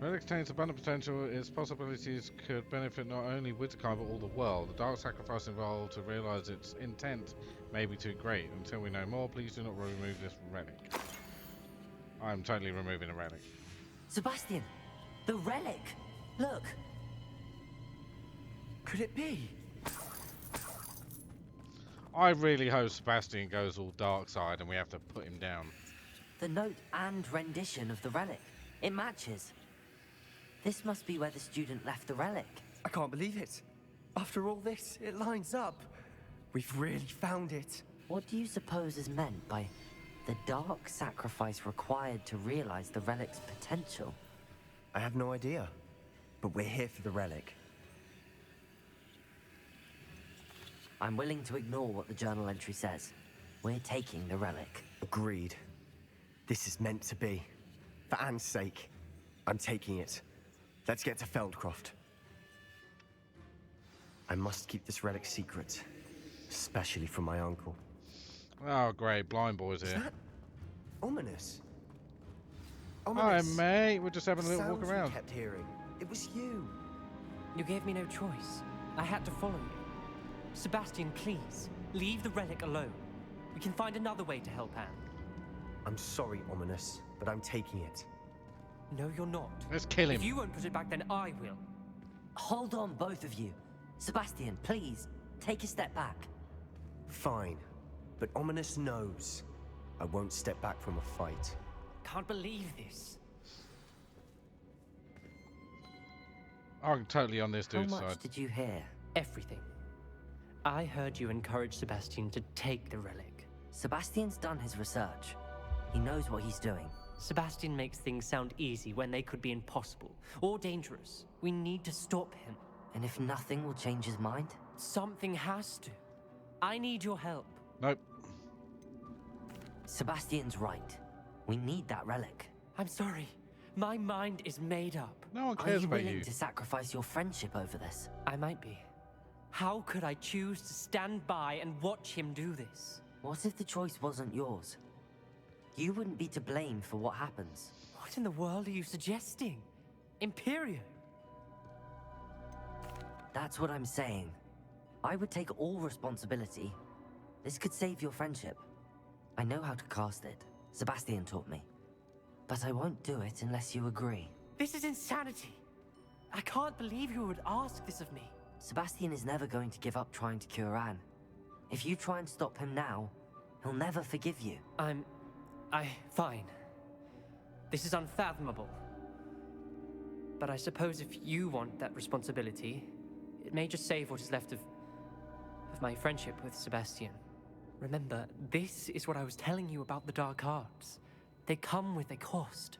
Relic contains abundant potential. Its possibilities could benefit not only Whitakai but all the world. The dark sacrifice involved to realize its intent may be too great. Until we know more, please do not remove this relic. I'm totally removing a relic. Sebastian, the relic! Look! Could it be? I really hope Sebastian goes all dark side and we have to put him down. The note and rendition of the relic. It matches. This must be where the student left the relic. I can't believe it. After all this, it lines up. We've really found it. What do you suppose is meant by the dark sacrifice required to realize the relic's potential? I have no idea. But we're here for the relic. I'm willing to ignore what the journal entry says. We're taking the relic. Agreed. This is meant to be. For Anne's sake, I'm taking it. Let's get to Feldcroft. I must keep this relic secret, especially from my uncle. Oh great, blind boy's Is here. that ominous? Hi mate, we're just having a little walk Sounds around. we kept hearing. It was you. You gave me no choice. I had to follow you. Sebastian, please, leave the relic alone. We can find another way to help Anne. I'm sorry, Ominous, but I'm taking it. No, you're not. Let's kill him. If you won't put it back, then I will. Hold on, both of you. Sebastian, please, take a step back. Fine, but Ominous knows I won't step back from a fight. Can't believe this. I'm totally on this How dude's much side. did you hear? Everything. I heard you encourage Sebastian to take the relic. Sebastian's done his research. He knows what he's doing. Sebastian makes things sound easy when they could be impossible or dangerous. We need to stop him. And if nothing will change his mind? Something has to. I need your help. Nope. Sebastian's right. We need that relic. I'm sorry. My mind is made up. No one Are cares you about willing you. to sacrifice your friendship over this? I might be. How could I choose to stand by and watch him do this? What if the choice wasn't yours? You wouldn't be to blame for what happens. What in the world are you suggesting? Imperio? That's what I'm saying. I would take all responsibility. This could save your friendship. I know how to cast it. Sebastian taught me. But I won't do it unless you agree. This is insanity. I can't believe you would ask this of me. Sebastian is never going to give up trying to cure Anne. If you try and stop him now, he'll never forgive you. Fine. This is unfathomable. But I suppose if you want that responsibility, it may just save what is left of my friendship with Sebastian. Remember, this is what I was telling you about the dark arts. They come with a cost.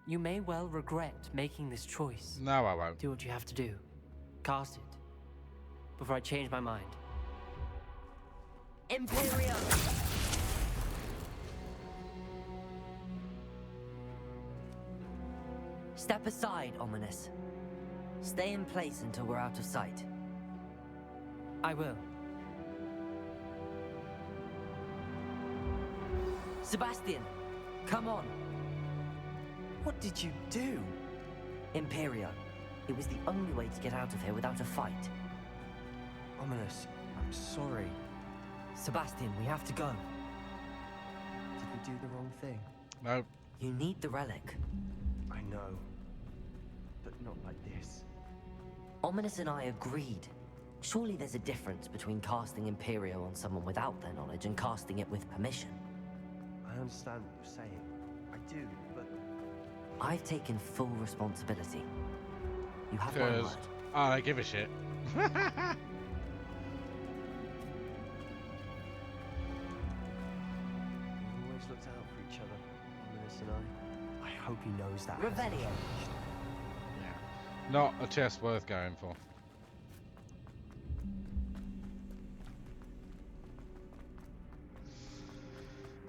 You may well regret making this choice. No, I won't. Do what you have to do. Cast it. Before I change my mind. Imperio! Step aside, Ominous. Stay in place until we're out of sight. I will. Sebastian, come on. What did you do? Imperio. It was the only way to get out of here without a fight. Ominous, I'm sorry. Sebastian, we have to go. Did we do the wrong thing? Nope. You need the relic. I know. But not like this. Ominous and I agreed. Surely there's a difference between casting Imperio on someone without their knowledge and casting it with permission. I understand what you're saying. I do, but... I've taken full responsibility. You have my Because word. I don't give a shit. We've always looked out for each other, Ominous and I. I hope he knows that. Revelio. Yeah. Not a chest worth going for.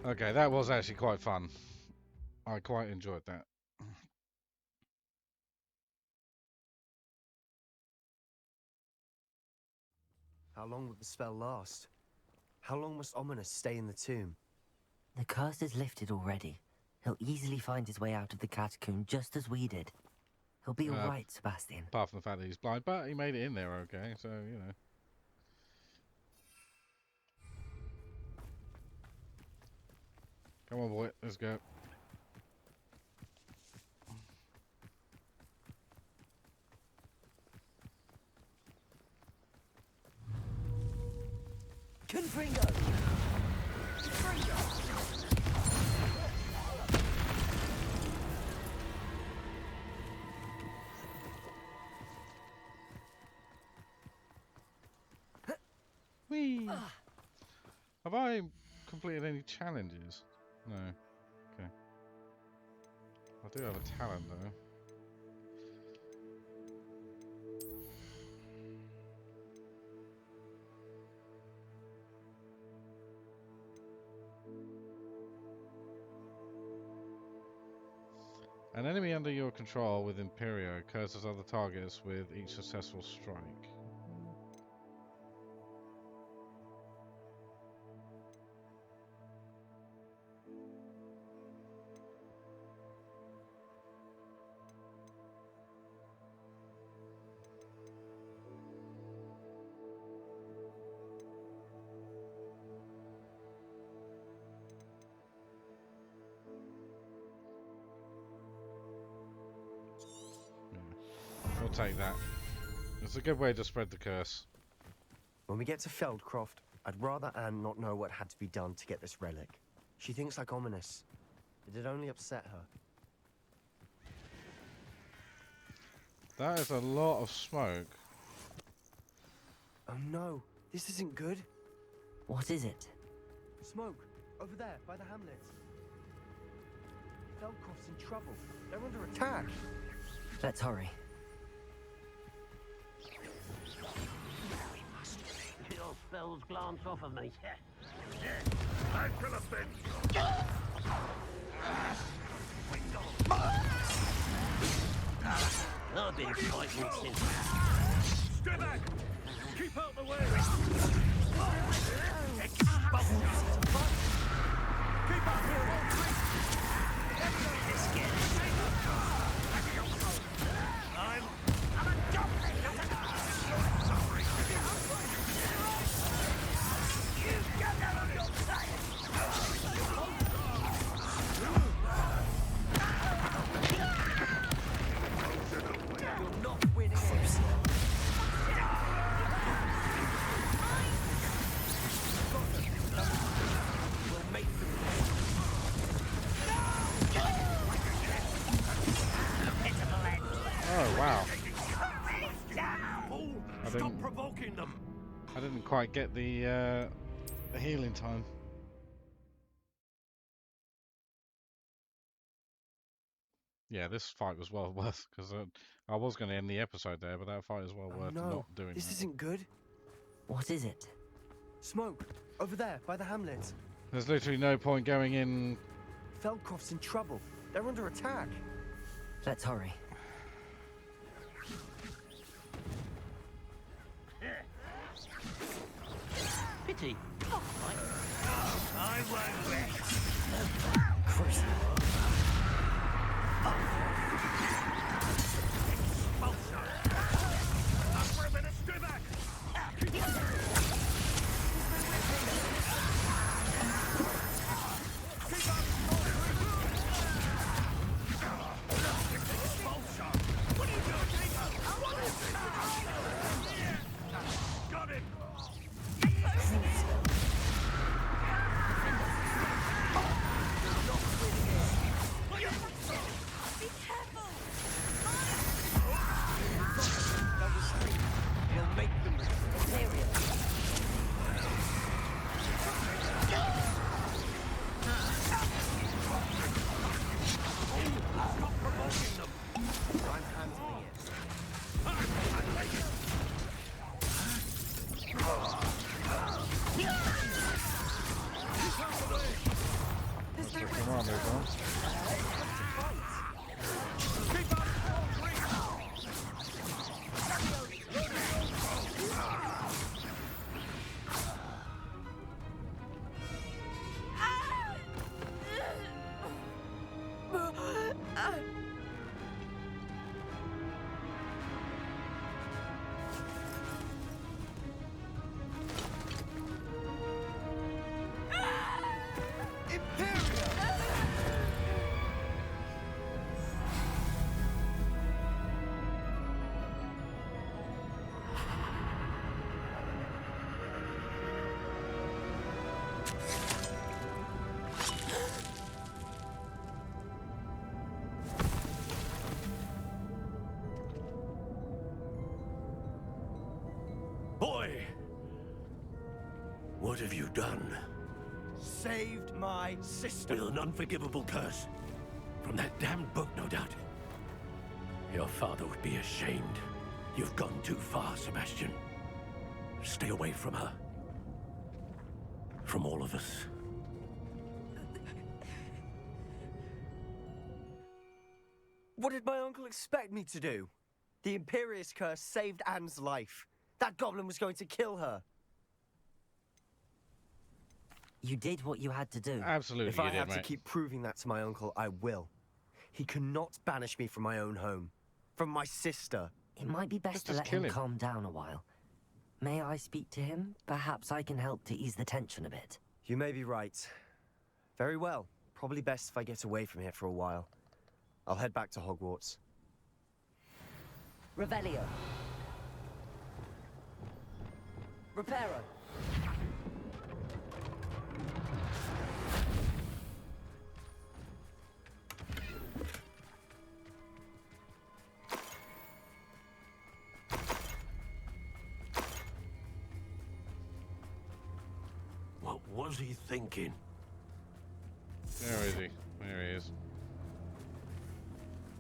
Okay, that was actually quite fun. I quite enjoyed that. How long will the spell last? How long must Ominous stay in the tomb? The curse is lifted already. He'll easily find his way out of the catacomb just as we did. He'll be all right, Sebastian. Apart from the fact that he's blind, but he made it in there okay, so, you know. Come on, boy, let's go. Confringo! Whee! Have I completed any challenges? No. Okay. I do have a talent though. An enemy under your control with Imperio curses other targets with each successful strike. We'll take that. It's a good way to spread the curse. When we get to Feldcroft, I'd rather Anne not know what had to be done to get this relic. She thinks like ominous. It'd only upset her. That is a lot of smoke. Oh no, this isn't good. What is it? Smoke, over there, by the hamlet. Feldcroft's in trouble. They're under attack. Let's hurry. Your spells glance off of me. Back to the bench. I've been fighting since. Stay back. Keep out the way. Keep up here. Oh wow. Stop provoking them. I didn't quite get the healing time. Yeah, this fight was well worth, because I was going to end the episode there, but that fight is well worth not doing this that. isn't good. What is it? Smoke, over there, by the hamlet. There's literally no point going in. Feldcroft's in trouble. They're under attack. Let's hurry. Pity. I won't rest. Kraise. For a minute, stay back. What are you doing? Got it. What have you done? Saved my sister. With an unforgivable curse. From that damned book, no doubt. Your father would be ashamed. You've gone too far, Sebastian. Stay away from her. From all of us. What did my uncle expect me to do? The Imperious curse saved Anne's life. That goblin was going to kill her. You did what you had to do. Absolutely, If I you did, have to mate. keep proving that to my uncle, I will. He cannot banish me from my own home. From my sister. It might be best to Just let kill him him. calm down a while. May I speak to him? Perhaps I can help to ease the tension a bit. You may be right. Very well. Probably best if I get away from here for a while. I'll head back to Hogwarts. Revelio. Reparo. What was he thinking? Where is he? There he is.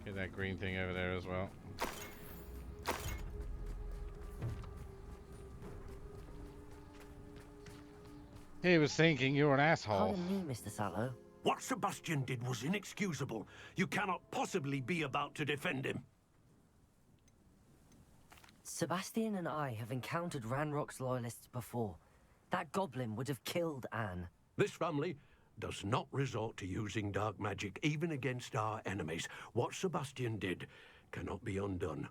Get that green thing over there as well. He was thinking you're an asshole. Pardon me, Mr. Sallow. What Sebastian did was inexcusable. You cannot possibly be about to defend him. Sebastian and I have encountered Ranrock's loyalists before. That goblin would have killed Anne. This family does not resort to using dark magic, even against our enemies. What Sebastian did cannot be undone.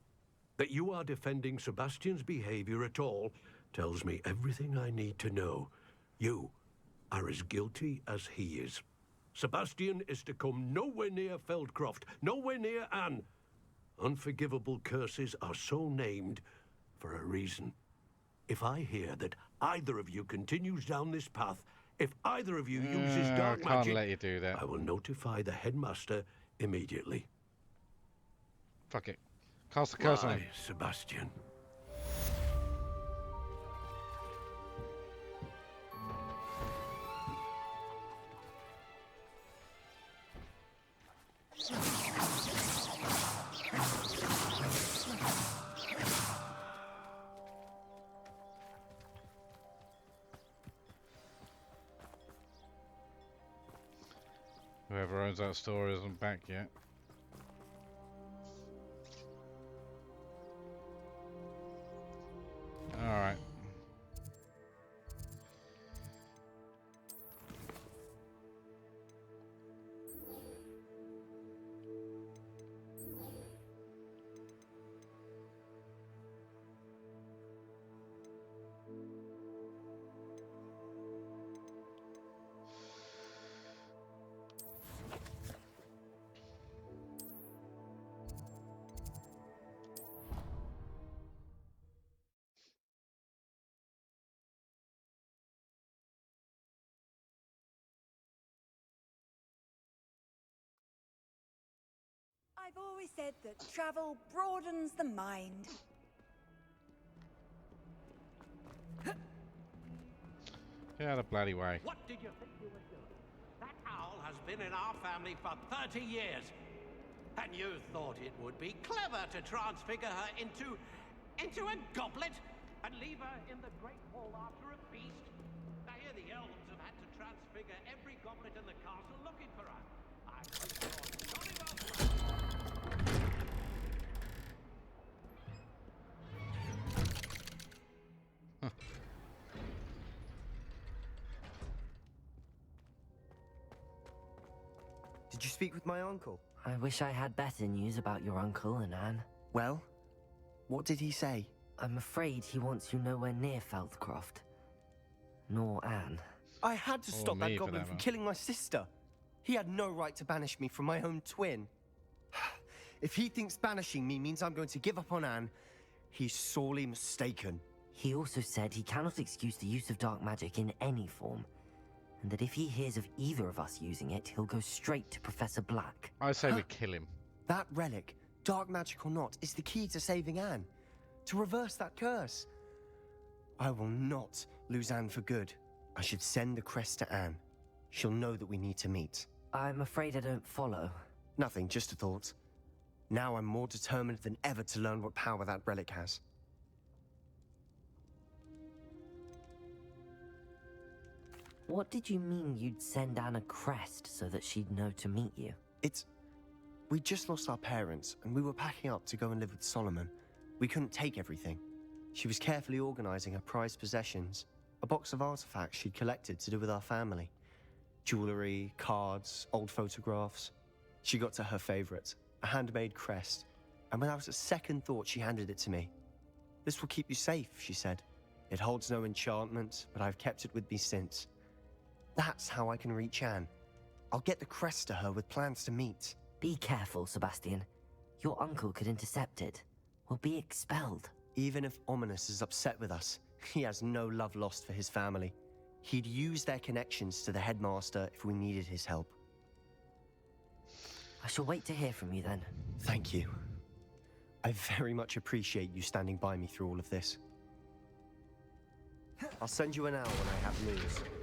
That you are defending Sebastian's behavior at all tells me everything I need to know. You are as guilty as he is. Sebastian is to come nowhere near Feldcroft, nowhere near Anne. Unforgivable curses are so named for a reason. If I hear that either of you continues down this path, if either of you uses dark I can't magic, let you do that. I will notify the headmaster immediately. Fuck it. Cast the curse on him. Why, Sebastian? Whoever owns that store isn't back yet. Alright. I've always said that travel broadens the mind. Get out of the bloody way. What did you think you were doing? That owl has been in our family for 30 years. And you thought it would be clever to transfigure her into a goblet and leave her in the Great Hall after a feast? I hear the elves have had to transfigure every goblet in the castle looking for her. I hope you're jolly well. Did you speak with my uncle? I wish I had better news about your uncle and Anne. Well, what did he say? I'm afraid he wants you nowhere near Feldcroft. Nor Anne. I had to Or stop me, that for goblin that from matter. killing my sister. He had no right to banish me from my own twin. If he thinks banishing me means I'm going to give up on Anne, he's sorely mistaken. He also said he cannot excuse the use of dark magic in any form, and that if he hears of either of us using it, he'll go straight to Professor Black. I say we kill him. That relic, dark magic or not, is the key to saving Anne. To reverse that curse. I will not lose Anne for good. I should send the crest to Anne. She'll know that we need to meet. I'm afraid I don't follow. Nothing, just a thought. Now I'm more determined than ever to learn what power that relic has. What did you mean you'd send Anne a crest so that she'd know to meet you? We just lost our parents, and we were packing up to go and live with Solomon. We couldn't take everything. She was carefully organizing her prized possessions, a box of artifacts she'd collected to do with our family. Jewelry, cards, old photographs. She got to her favorite, a handmade crest, and without a second thought she handed it to me. "This will keep you safe," she said. "It holds no enchantment, but I've kept it with me since. That's how I can reach Anne. I'll get the crest to her with plans to meet." Be careful, Sebastian. Your uncle could intercept it. We'll be expelled. Even if Ominous is upset with us, he has no love lost for his family. He'd use their connections to the headmaster if we needed his help. I shall wait to hear from you then. Thank you. I very much appreciate you standing by me through all of this. I'll send you an hour when I have news.